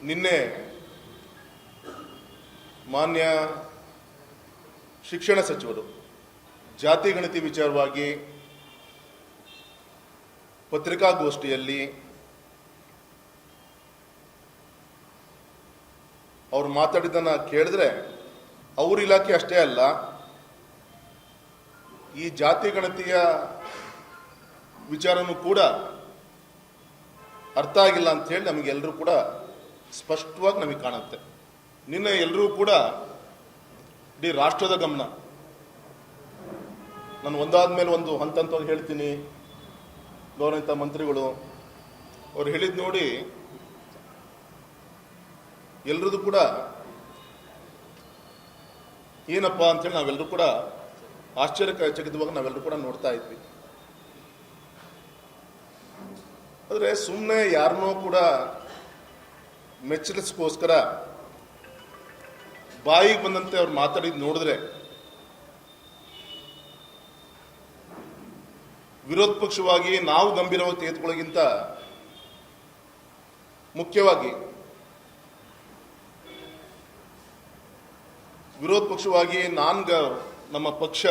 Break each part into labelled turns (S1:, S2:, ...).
S1: ನಿನ್ನೆ ಮಾನ್ಯ ಶಿಕ್ಷಣ ಸಚಿವರು ಜಾತಿ ಗಣತಿ ವಿಚಾರವಾಗಿ ಪತ್ರಿಕಾಗೋಷ್ಠಿಯಲ್ಲಿ ಅವರು ಮಾತಾಡಿದ್ದನ್ನು ಕೇಳಿದ್ರೆ ಅವ್ರ ಇಲಾಖೆ ಅಷ್ಟೇ ಅಲ್ಲ, ಈ ಜಾತಿ ಗಣತಿಯ ವಿಚಾರನೂ ಕೂಡ ಅರ್ಥ ಆಗಿಲ್ಲ ಅಂತ ಹೇಳಿ ನಮಗೆಲ್ಲರೂ ಕೂಡ ಸ್ಪಷ್ಟವಾಗಿ ನಮಗೆ ಕಾಣುತ್ತೆ. ನಿನ್ನೆ ಎಲ್ಲರೂ ಕೂಡ ಇಡೀ ರಾಷ್ಟ್ರದ ಗಮನ, ನಾನು ಒಂದಾದ ಮೇಲೆ ಒಂದು ಹಂತವಾಗಿ ಹೇಳ್ತೀನಿ, ಗೌರವಿತ ಮಂತ್ರಿಗಳು ಅವ್ರು ಹೇಳಿದ್ ನೋಡಿ ಎಲ್ಲರದು ಕೂಡ ಏನಪ್ಪಾ ಅಂತೇಳಿ ನಾವೆಲ್ಲರೂ ಕೂಡ ಆಶ್ಚರ್ಯಚಕಿತವಾಗಿ ನಾವೆಲ್ಲರೂ ಕೂಡ ನೋಡ್ತಾ ಇದ್ವಿ. ಆದರೆ ಸುಮ್ಮನೆ ಯಾರನ್ನೋ ಕೂಡ ಮೆಚ್ಚಲಿಸ್ಕೋಸ್ಕರ ಬಾಯಿಗೆ ಬಂದಂತೆ ಅವ್ರು ಮಾತಾಡಿದ್ ನೋಡಿದ್ರೆ ವಿರೋಧ ಪಕ್ಷವಾಗಿ ನಾವು ಗಂಭೀರವಾಗಿ ತೆಗೆದುಕೊಳ್ಳೋಕ್ಕಿಂತ ಮುಖ್ಯವಾಗಿ ವಿರೋಧ ಪಕ್ಷವಾಗಿ ನಮ್ಮ ಪಕ್ಷ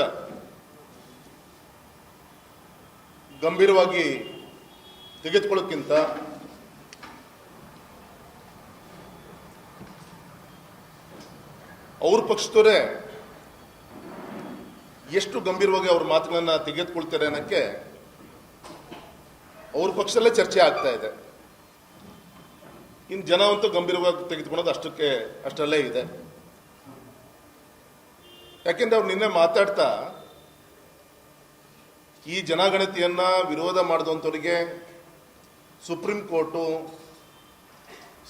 S1: ಗಂಭೀರವಾಗಿ ತೆಗೆದುಕೊಳ್ಳೋಕ್ಕಿಂತ ಅವ್ರ ಪಕ್ಷದವರೇ ಎಷ್ಟು ಗಂಭೀರವಾಗಿ ಅವ್ರ ಮಾತುಗಳನ್ನ ತೆಗೆದುಕೊಳ್ತಾರೆ ಅನ್ನೋಕ್ಕೆ ಅವ್ರ ಪಕ್ಷದಲ್ಲೇ ಚರ್ಚೆ ಆಗ್ತಾ ಇದೆ. ಇನ್ನು ಜನ ಅಂತೂ ಗಂಭೀರವಾಗಿ ತೆಗೆದುಕೊಳ್ಳೋದು ಅಷ್ಟರಲ್ಲೇ ಇದೆ. ಯಾಕೆಂದ್ರೆ ಅವ್ರು ನಿನ್ನೆ ಮಾತಾಡ್ತಾ ಈ ಜನಗಣತಿಯನ್ನ ವಿರೋಧ ಮಾಡಿದಂಥವರಿಗೆ ಸುಪ್ರೀಂ ಕೋರ್ಟು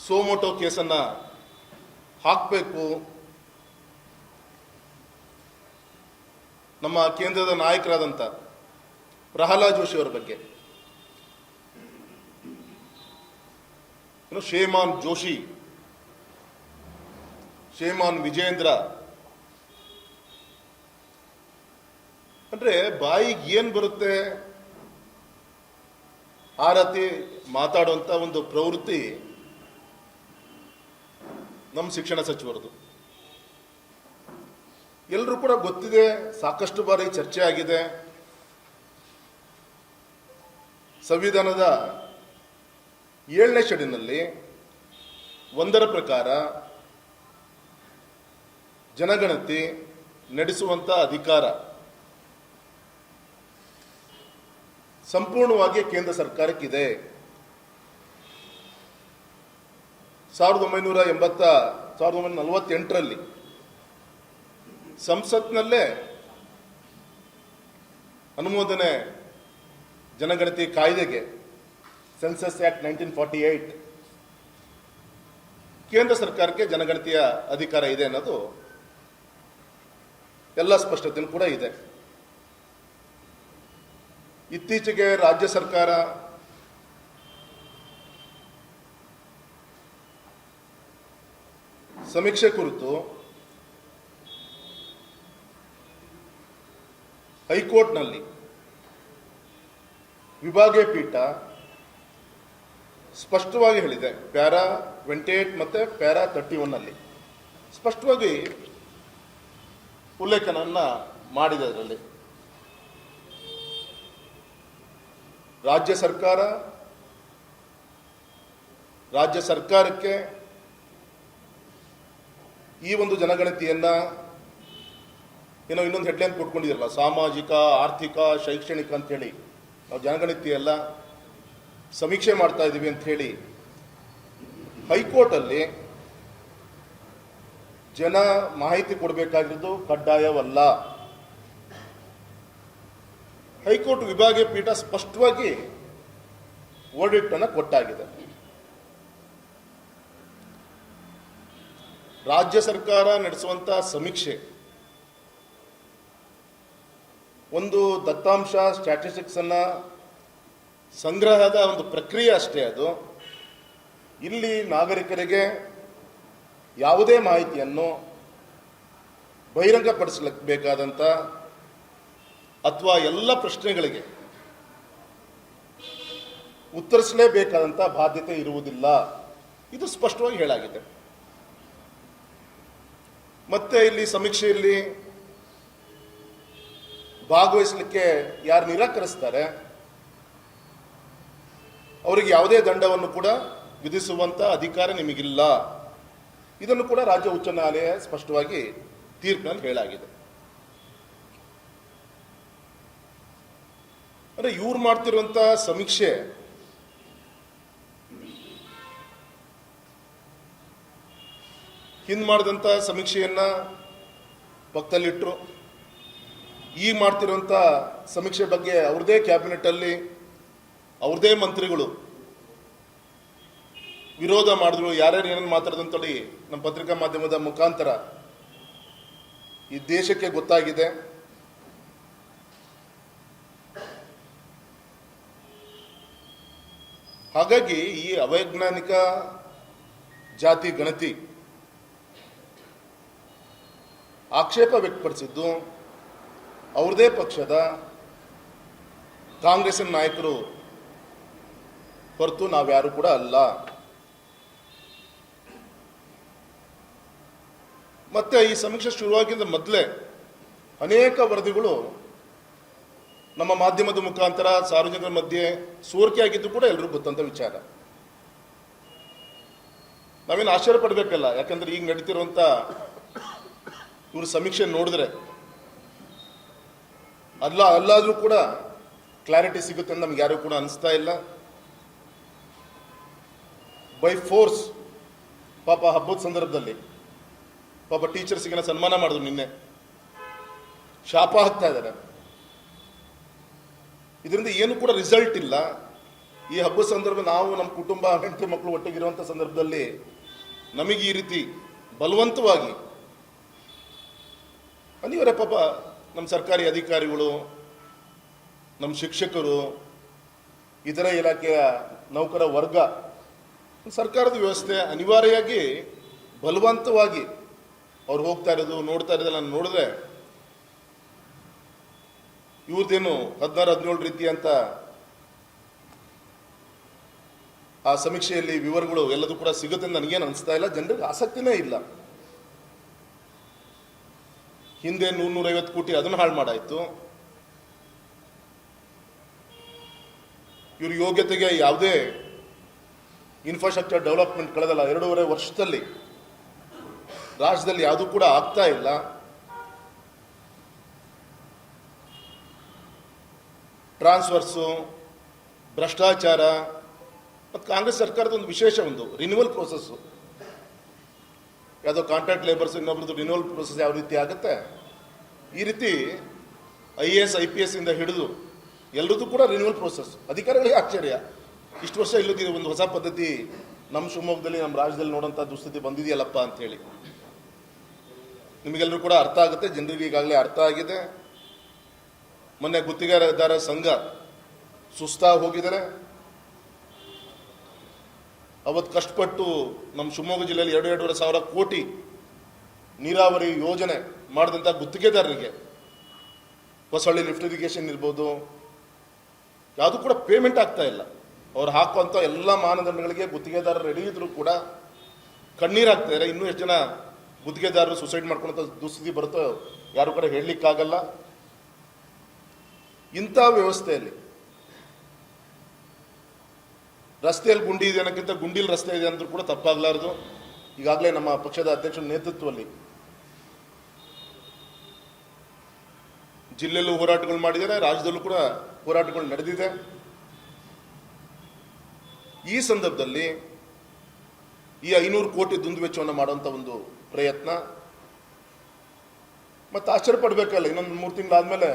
S1: ಸೋಮೋಟೋ ಕೇಸನ್ನ ಹಾಕಬೇಕು, ನಮ್ಮ ಕೇಂದ್ರದ ನಾಯಕರಾದಂಥ ಪ್ರಹ್ಲಾದ್ ಜೋಶಿ ಅವರ ಬಗ್ಗೆ, ಶೇಮಾನ್ ಜೋಶಿ, ಶೇಮಾನ್ ವಿಜೇಂದ್ರ, ಅಂದ್ರೆ ಬಾಯಿಗೆ ಏನ್ ಬರುತ್ತೆ ಆ ರೀತಿ ಮಾತಾಡುವಂತ ಒಂದು ಪ್ರವೃತ್ತಿ ನಮ್ಮ ಶಿಕ್ಷಣ ಸಚಿವರದು. ಎಲ್ಲರೂ ಕೂಡ ಗೊತ್ತಿದೆ, ಸಾಕಷ್ಟು ಬಾರಿ ಚರ್ಚೆ ಆಗಿದೆ. ಸಂವಿಧಾನದ 7ನೇ ಶೆಡ್ಯೂಲ್ನಲ್ಲಿ 1ರ ಪ್ರಕಾರ ಜನಗಣತಿ ನಡೆಸುವಂತ ಅಧಿಕಾರ ಸಂಪೂರ್ಣವಾಗಿ ಕೇಂದ್ರ ಸರ್ಕಾರಕ್ಕಿದೆ. 1948ರಲ್ಲಿ ಸಂಸತ್ನಲ್ಲೇ ಅನುಮೋದನೆ ಜನಗಣತಿ ಕಾಯ್ದೆಗೆ, ಸೆನ್ಸಸ್ ಆಕ್ಟ್ 1948, ಕೇಂದ್ರ ಸರ್ಕಾರಕ್ಕೆ ಜನಗಣತಿಯ ಅಧಿಕಾರ ಇದೆ ಅನ್ನೋದು ಎಲ್ಲ ಸ್ಪಷ್ಟತೆಯೂ ಕೂಡ ಇದೆ. ಇತ್ತೀಚೆಗೆ ರಾಜ್ಯ ಸರ್ಕಾರ ಸಮೀಕ್ಷೆ ಕುರಿತು ಹೈಕೋರ್ಟ್ನಲ್ಲಿ ವಿಭಾಗೀಯ ಪೀಠ ಸ್ಪಷ್ಟವಾಗಿ ಹೇಳಿದೆ. ಪ್ಯಾರಾ 28 ಮತ್ತೆ ಪ್ಯಾರಾ 31ನಲ್ಲಿ ಸ್ಪಷ್ಟವಾಗಿ ಉಲ್ಲೇಖನನ್ನ ಮಾಡಿದೆ. ಅದರಲ್ಲಿ ರಾಜ್ಯ ಸರ್ಕಾರಕ್ಕೆ ಈ ಒಂದು ಜನಗಣತಿಯನ್ನ ಇನ್ನೊಂದು ಹೆಡ್ಲೈನ್ ಕೊಟ್ಕೊಂಡಿರಲ್ಲ, ಸಾಮಾಜಿಕ, ಆರ್ಥಿಕ, ಶೈಕ್ಷಣಿಕ ಅಂತ ಹೇಳಿ ನಾವು ಜನಗಣತಿ ಎಲ್ಲ ಸಮೀಕ್ಷೆ ಮಾಡ್ತಾ ಇದ್ದೀವಿ ಅಂತ ಹೇಳಿ ಹೈಕೋರ್ಟಲ್ಲಿ ಜನ ಮಾಹಿತಿ ಕೊಡಬೇಕಾಗಿರೋದು ಕಡ್ಡಾಯವಲ್ಲ. ಹೈಕೋರ್ಟ್ ವಿಭಾಗೀಯ ಪೀಠ ಸ್ಪಷ್ಟವಾಗಿ ವರ್ಡಿಕ್ಟ್ ಅನ್ನು ಕೊಟ್ಟಾಗಿದೆ. ರಾಜ್ಯ ಸರ್ಕಾರ ನಡೆಸುವಂತಹ ಸಮೀಕ್ಷೆ ಒಂದು ದತ್ತಾಂಶ, ಸ್ಟ್ಯಾಟಿಸ್ಟಿಕ್ಸ್ ಅನ್ನ ಸಂಗ್ರಹದ ಒಂದು ಪ್ರಕ್ರಿಯೆ ಅಷ್ಟೇ. ಅದು ಇಲ್ಲಿ ನಾಗರಿಕರಿಗೆ ಯಾವುದೇ ಮಾಹಿತಿಯನ್ನು ಬಹಿರಂಗಪಡಿಸಬೇಕಾದಂಥ ಅಥವಾ ಎಲ್ಲ ಪ್ರಶ್ನೆಗಳಿಗೆ ಉತ್ತರಿಸಲೇಬೇಕಾದಂಥ ಬಾಧ್ಯತೆ ಇರುವುದಿಲ್ಲ. ಇದು ಸ್ಪಷ್ಟವಾಗಿ ಹೇಳಾಗಿದೆ. ಮತ್ತೆ ಇಲ್ಲಿ ಸಮೀಕ್ಷೆಯಲ್ಲಿ ಭಾಗವಹಿಸಲಿಕ್ಕೆ ಯಾರು ನಿರಾಕರಿಸ್ತಾರೆ ಅವರಿಗೆ ಯಾವುದೇ ದಂಡವನ್ನು ಕೂಡ ವಿಧಿಸುವಂತ ಅಧಿಕಾರ ನಿಮಗಿಲ್ಲ. ಇದನ್ನು ಕೂಡ ರಾಜ್ಯ ಉಚ್ಚ ನ್ಯಾಯಾಲಯ ಸ್ಪಷ್ಟವಾಗಿ ತೀರ್ಪಿನಲ್ಲಿ ಹೇಳಾಗಿದೆ. ಅಂದ್ರೆ ಇವ್ರು ಮಾಡ್ತಿರುವಂತ ಸಮೀಕ್ಷೆ ಹಿಂದ್ ಮಾಡಿದಂತ ಸಮೀಕ್ಷೆಯನ್ನ ಪಕ್ಕದಲ್ಲಿಟ್ಟರು. ಈಗ ಮಾಡ್ತಿರುವಂತ ಸಮೀಕ್ಷೆ ಬಗ್ಗೆ ಅವ್ರದೇ ಕ್ಯಾಬಿನೆಟ್ ಅಲ್ಲಿ ಅವ್ರದೇ ಮಂತ್ರಿಗಳು ವಿರೋಧ ಮಾಡಿದ್ರು. ಯಾರ್ಯಾರು ಏನೇನು ಮಾತಾಡಿದಂತೇಳಿ ನಮ್ಮ ಪತ್ರಿಕಾ ಮಾಧ್ಯಮದ ಮುಖಾಂತರ ಈ ದೇಶಕ್ಕೆ ಗೊತ್ತಾಗಿದೆ. ಹಾಗಾಗಿ ಈ ಅವೈಜ್ಞಾನಿಕ ಜಾತಿ ಗಣತಿ ಆಕ್ಷೇಪ ವ್ಯಕ್ತಪಡಿಸಿದ್ದು ಅವ್ರದೇ ಪಕ್ಷದ ಕಾಂಗ್ರೆಸ್ಸಿನ ನಾಯಕರು ಹೊರತು ನಾವ್ಯಾರು ಕೂಡ ಅಲ್ಲ. ಮತ್ತೆ ಈ ಸಮೀಕ್ಷೆ ಶುರುವಾಗಿದ್ದ ಮೊದಲೇ ಅನೇಕ ವರದಿಗಳು ನಮ್ಮ ಮಾಧ್ಯಮದ ಮುಖಾಂತರ ಸಾರ್ವಜನಿಕರ ಮಧ್ಯೆ ಸೋರಿಕೆ ಆಗಿದ್ದು ಕೂಡ ಎಲ್ಲರಿಗೂ ಗೊತ್ತಂತ ವಿಚಾರ. ನಾವೇನು ಆಶ್ಚರ್ಯ ಪಡಬೇಕಲ್ಲ, ಯಾಕಂದ್ರೆ ಈಗ ನಡೀತಿರುವಂತ ಇವ್ರ ಸಮೀಕ್ಷೆ ನೋಡಿದ್ರೆ ಅಲ್ಲಾದ್ರೂ ಕೂಡ ಕ್ಲಾರಿಟಿ ಸಿಗುತ್ತೆ ಅಂತ ನಮ್ಗೆ ಯಾರು ಕೂಡ ಅನಿಸ್ತಾ ಇಲ್ಲ. ಬೈ ಫೋರ್ಸ್ ಪಾಪ ಹಬ್ಬದ ಸಂದರ್ಭದಲ್ಲಿ ಪಾಪ ಟೀಚರ್ಸ್ಗೆಲ್ಲ ಸನ್ಮಾನ ಮಾಡಿದ್ರು, ನಿನ್ನೆ ಶಾಪ ಹಾಕ್ತಾ ಇದ್ದಾರೆ. ಇದರಿಂದ ಏನು ಕೂಡ ರಿಸಲ್ಟ್ ಇಲ್ಲ. ಈ ಹಬ್ಬದ ಸಂದರ್ಭ ನಾವು ನಮ್ಮ ಕುಟುಂಬ ಹೆಂಡತಿ ಮಕ್ಕಳು ಒಟ್ಟಿಗಿರುವಂಥ ಸಂದರ್ಭದಲ್ಲಿ ನಮಗೆ ಈ ರೀತಿ ಬಲವಂತವಾಗಿ ಅನಿವಾರ್ಯ ಪಾಪ ನಮ್ಮ ಸರ್ಕಾರಿ ಅಧಿಕಾರಿಗಳು, ನಮ್ಮ ಶಿಕ್ಷಕರು, ಇತರ ಇಲಾಖೆಯ ನೌಕರ ವರ್ಗ, ಸರ್ಕಾರದ ವ್ಯವಸ್ಥೆ ಅನಿವಾರ್ಯವಾಗಿ ಬಲವಂತವಾಗಿ ಅವ್ರು ಹೋಗ್ತಾ ಇರೋದು ನೋಡ್ತಾ ಇರೋದೆಲ್ಲ ನೋಡಿದ್ರೆ ಇವ್ರದ್ದೇನು 16-17 ರೀತಿ ಅಂತ ಆ ಸಮೀಕ್ಷೆಯಲ್ಲಿ ವಿವರಗಳು ಎಲ್ಲದೂ ಕೂಡ ಸಿಗುತ್ತೆ ಅಂತ ನನಗೇನು ಅನಿಸ್ತಾ ಇಲ್ಲ. ಜನರಿಗೆ ಆಸಕ್ತಿನೇ ಇಲ್ಲ. ಹಿಂದೆ 100-150 ಕೋಟಿ ಅದನ್ನು ಹಾಳು ಮಾಡಾಯ್ತು. ಇವ್ರ ಯೋಗ್ಯತೆಗೆ ಯಾವುದೇ ಇನ್ಫ್ರಾಸ್ಟ್ರಕ್ಚರ್ ಡೆವಲಪ್ಮೆಂಟ್ ಕಳೆದಲ್ಲ 2.5 ವರ್ಷದಲ್ಲಿ ರಾಜ್ಯದಲ್ಲಿ ಯಾವುದೂ ಕೂಡ ಆಗ್ತಾ ಇಲ್ಲ. ಟ್ರಾನ್ಸ್ಫರ್ಸು, ಭ್ರಷ್ಟಾಚಾರ, ಮತ್ತು ಕಾಂಗ್ರೆಸ್ ಸರ್ಕಾರದ ಒಂದು ವಿಶೇಷ ಒಂದು ರಿನ್ಯೂವಲ್ ಪ್ರೋಸೆಸ್ಸು, ಯಾವುದೋ ಕಾಂಟ್ರಾಕ್ಟ್ ಲೇಬರ್ಸ್ ಇನ್ನೊಬ್ರದ್ದು ರಿನ್ಯೂವಲ್ ಪ್ರೋಸೆಸ್ ಯಾವ ರೀತಿ ಆಗುತ್ತೆ, ಈ ರೀತಿ IAS IPS ಇಂದ ಹಿಡಿದು ಎಲ್ಲರದ್ದು ಕೂಡ ರಿನ್ಯೂವಲ್ ಪ್ರೋಸೆಸ್. ಅಧಿಕಾರಿಗಳಿಗೆ ಆಶ್ಚರ್ಯ, ಇಷ್ಟು ವರ್ಷ ಇಲ್ಲದಿದೆ ಒಂದು ಹೊಸ ಪದ್ಧತಿ ನಮ್ಮ ಶಿವಮೊಗ್ಗದಲ್ಲಿ ನಮ್ಮ ರಾಜ್ಯದಲ್ಲಿ ನೋಡೋಂಥ ದುಸ್ಥಿತಿ ಬಂದಿದೆಯಲ್ಲಪ್ಪ ಅಂಥೇಳಿ ನಿಮಗೆಲ್ಲರೂ ಕೂಡ ಅರ್ಥ ಆಗುತ್ತೆ. ಜನರಿಗೆ ಈಗಾಗಲೇ ಅರ್ಥ ಆಗಿದೆ. ಮೊನ್ನೆ ಗುತ್ತಿಗೆದಾರ ಸಂಘ ಸುಸ್ತಾಗಿ ಹೋಗಿದ್ದಾರೆ. ಅವತ್ತು ಕಷ್ಟಪಟ್ಟು ನಮ್ಮ ಶಿವಮೊಗ್ಗ ಜಿಲ್ಲೆಯಲ್ಲಿ 2-2.5 ಸಾವಿರ ಕೋಟಿ ನೀರಾವರಿ ಯೋಜನೆ ಮಾಡಿದಂಥ ಗುತ್ತಿಗೆದಾರರಿಗೆ ಹೊಸಳ್ಳಿ ಲಿಫ್ಟ್ ಇರಿಗೇಷನ್ ಇರ್ಬೋದು, ಯಾವುದು ಕೂಡ ಪೇಮೆಂಟ್ ಆಗ್ತಾ ಇಲ್ಲ. ಅವ್ರು ಹಾಕುವಂಥ ಎಲ್ಲ ಮಾನದಂಡಗಳಿಗೆ ಗುತ್ತಿಗೆದಾರರು ರೆಡಿ ಇದ್ರು ಕೂಡ ಕಣ್ಣೀರಾಗ್ತಾ ಇದ್ದಾರೆ. ಇನ್ನೂ ಎಷ್ಟು ಜನ ಗುತ್ತಿಗೆದಾರರು ಸುಸೈಡ್ ಮಾಡ್ಕೊಂತ ದುಸ್ಥಿತಿ ಬರುತ್ತೋ ಯಾರು ಕೂಡ ಹೇಳಲಿಕ್ಕಾಗಲ್ಲ. ಇಂಥ ವ್ಯವಸ್ಥೆಯಲ್ಲಿ ರಸ್ತೆಯಲ್ಲಿ ಗುಂಡಿ ಇದೆ ಅನ್ನೋಕ್ಕಿಂತ ಗುಂಡಿಲಿ ರಸ್ತೆ ಇದೆ ಅಂದ್ರೂ ಕೂಡ ತಪ್ಪಾಗಲಾರದು. ಈಗಾಗಲೇ ನಮ್ಮ ಪಕ್ಷದ ಅಧ್ಯಕ್ಷರ ನೇತೃತ್ವದಲ್ಲಿ ಜಿಲ್ಲೆಯಲ್ಲೂ ಹೋರಾಟಗಳು ಮಾಡಿದ್ದಾರೆ, ರಾಜ್ಯದಲ್ಲೂ ಕೂಡ ಹೋರಾಟಗಳು ನಡೆದಿದೆ. ಈ ಸಂದರ್ಭದಲ್ಲಿ ಈ 500 ಕೋಟಿ ದುಂದುವೆಚ್ಚವನ್ನು ಮಾಡುವಂಥ ಒಂದು ಪ್ರಯತ್ನ ಮತ್ತೆ ಆಶ್ಚರ್ಯ ಪಡಬೇಕಲ್ಲ. ಇನ್ನೊಂದು 3 ತಿಂಗಳಾದ್ಮೇಲೆ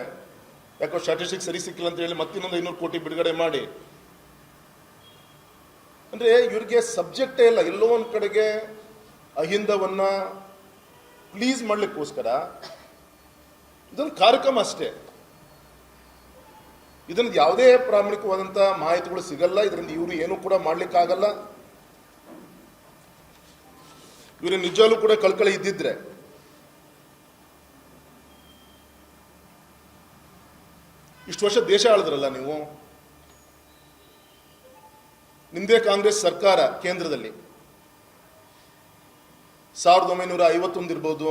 S1: ಯಾಕೋ ಸ್ಟ್ಯಾಟಿಸ್ಟಿಕ್ಸ್ ಸರಿ ಸಿಕ್ಕಿಲ್ಲ ಅಂತ ಹೇಳಿ ಮತ್ತಿನ್ನೊಂದು 500 ಕೋಟಿ ಬಿಡುಗಡೆ ಮಾಡಿ, ಅಂದ್ರೆ ಇವ್ರಿಗೆ ಸಬ್ಜೆಕ್ಟೇ ಇಲ್ಲ. ಎಲ್ಲೋ ಒಂದು ಕಡೆಗೆ ಅಹಿಂದವನ್ನ ಪ್ಲೀಸ್ ಮಾಡ್ಲಿಕ್ಕೋಸ್ಕರ ಇದೊಂದು ಕಾರ್ಯಕ್ರಮ ಅಷ್ಟೇ. ಇದರಿಂದ ಯಾವುದೇ ಪ್ರಾಮಾಣಿಕವಾದಂಥ ಮಾಹಿತಿಗಳು ಸಿಗಲ್ಲ. ಇದರಿಂದ ಇವರು ಏನು ಕೂಡ ಮಾಡ್ಲಿಕ್ಕಾಗಲ್ಲ. ಇವರು ನಿಜವಾಗ್ಲೂ ಕೂಡ ಕಳ್ಕಳಿ ಇದ್ದಿದ್ರೆ ಇಷ್ಟು ವರ್ಷ ದೇಶ ಆಳಿದ್ರಲ್ಲ ನೀವು, ನಿಮ್ದೇ ಕಾಂಗ್ರೆಸ್ ಸರ್ಕಾರ ಕೇಂದ್ರದಲ್ಲಿ 1951 ಇರ್ಬೋದು,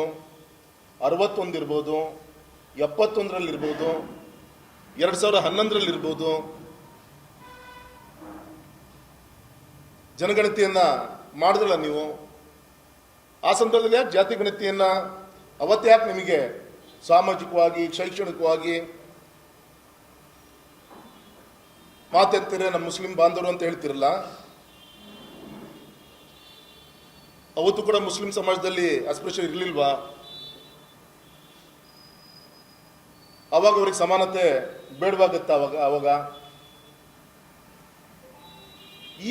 S1: 61 ಇರ್ಬೋದು, 71 ಇರ್ಬೋದು, 2011 ಇರ್ಬೋದು. ಜನಗಣತಿಯನ್ನ ಮಾಡಿದ್ರಲ್ಲ ನೀವು, ಆ ಸಂದರ್ಭದಲ್ಲಿ ಯಾಕೆ ಜಾತಿ ಗಣತಿಯನ್ನ ಅವತ್ತು ಯಾಕೆ ನಿಮಗೆ ಸಾಮಾಜಿಕವಾಗಿ ಶೈಕ್ಷಣಿಕವಾಗಿ ಮಾತೆತ್ತೀರ ನಮ್ಮ ಮುಸ್ಲಿಂ ಬಾಂಧವರು ಅಂತ ಹೇಳ್ತಿರಲ್ಲ? ಅವತ್ತು ಕೂಡ ಮುಸ್ಲಿಂ ಸಮಾಜದಲ್ಲಿ ಅಸ್ಪೃಶ್ಯ ಇರಲಿಲ್ವಾ? ಅವಾಗ ಅವ್ರಿಗೆ ಸಮಾನತೆ ಬೇಡವಾಗತ್ತ ಅವಾಗ?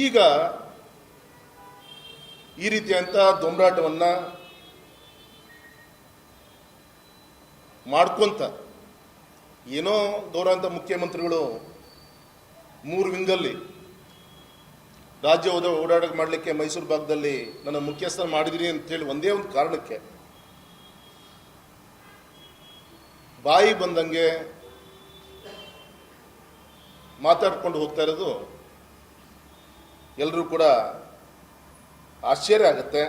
S1: ಈಗ ಈ ರೀತಿಯಂತ ದೊಂಬರಾಟವನ್ನ ಮಾಡ್ಕೊಂತ ಏನೋ ಗೌರವಂತ ಮುಖ್ಯಮಂತ್ರಿಗಳು 3 ವಿಂಗಲ್ಲಿ ರಾಜ್ಯ ಓಡಾಟ ಮಾಡಲಿಕ್ಕೆ ಮೈಸೂರು ಭಾಗದಲ್ಲಿ ನನ್ನ ಮುಖ್ಯಸ್ಥ ಮಾಡಿದಿರಿ ಅಂತೇಳಿ ಒಂದೇ ಒಂದು ಕಾರಣಕ್ಕೆ ಬಾಯಿ ಬಂದಂಗೆ ಮಾತಾಡ್ಕೊಂಡು ಹೋಗ್ತಾ ಇರೋದು ಎಲ್ಲರೂ ಕೂಡ ಆಶ್ಚರ್ಯ ಆಗುತ್ತೆ.